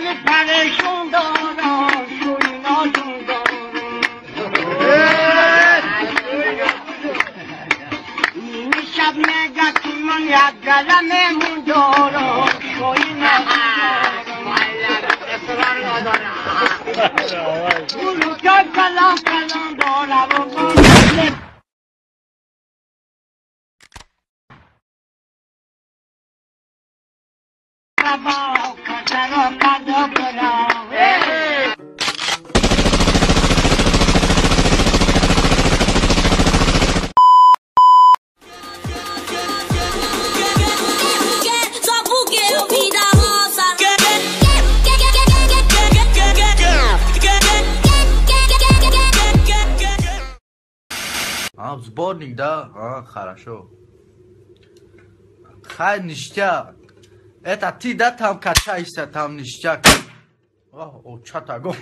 دل پریشون دارم توی ناجون دارم این شب نگه من یک گلممون دارم توی ناجون دارم گلو که کلام کلام دارم Сборник, да? Хорошо. Хай ништяк. Это ты, да, там качаешься, там ништяк. О, что такое?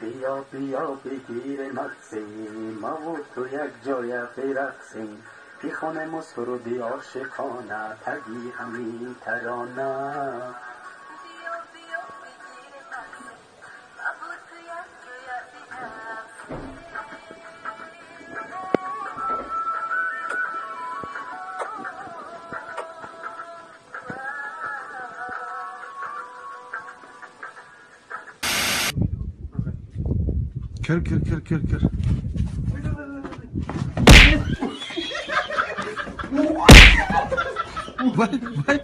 بیا بیا بگیر نقصیم و تو یک جای برقصیم بیخونم و سرودی عاشقانه تگی همین ترانه Kır. Vay.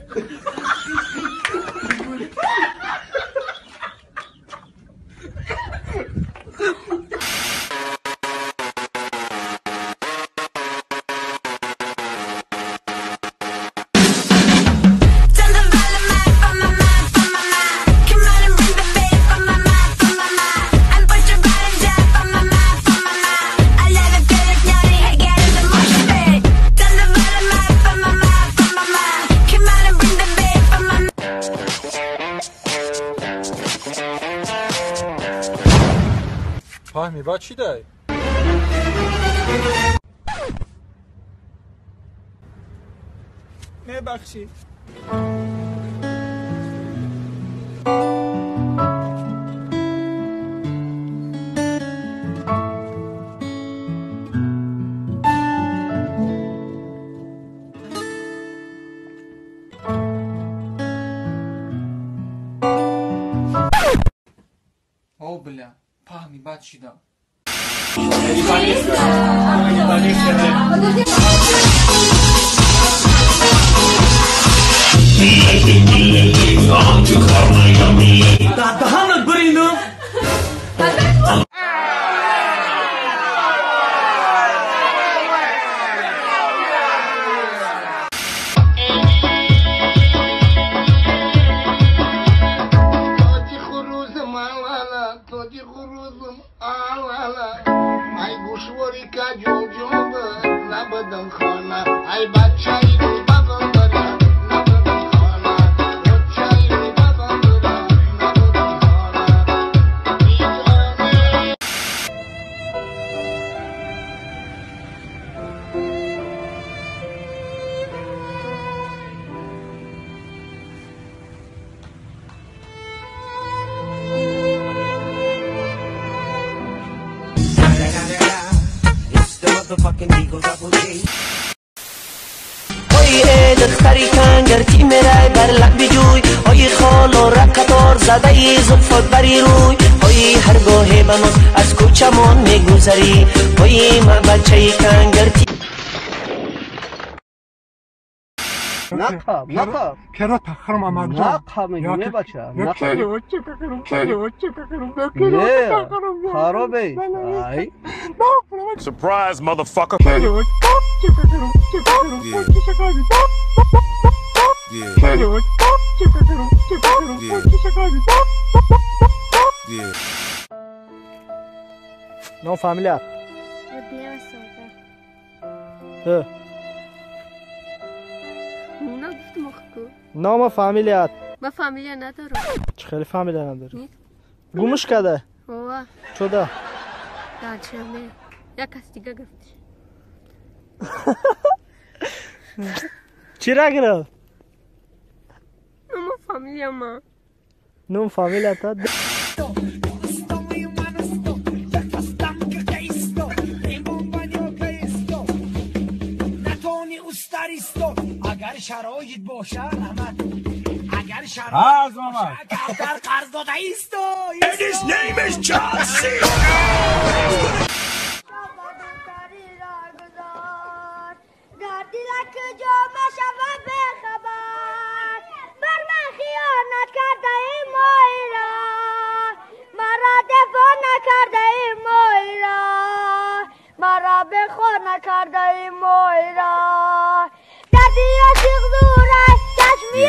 فهمی با چی داری؟ ببخشید او بля, пахни бачида. دهانت برینم ای گوشواری که جوجو نبدن خانه ای بچه ای بابم برا نبدن خانه بچه ای بابم برا نبدن ای دختری کنگرتی میره بر لب بجوی ای خال و رکتار زده ای زلفت بری روی ای هر گاهی منوز از کوچمون میگذری ای من بچه کنگرتی نقب کرا تخرم امر جان نقب میگه بچه نقب خرابه ای Surprise, motherfucker. Não, familiar. نام فامیلیت با فامیلیا ندارم چه خیلی فامیلیا نداری گمش کرده اوه چوده دانشمه یا کس دیگه گفتش چی را گرفت؟ نوم فامیلیا ما. نوم فامیلیا تا اگر شرایط باشه رحمت اگر شرایط باشه کفتر قرض داده ایست And his name is John C. در دلک جامعه شود به خبر بر من خیانت کرده ای مایرا مرا دفاع نکرده ای مایرا مرا بخور نکرده ای مایرا دردی عاشق دوره چشمی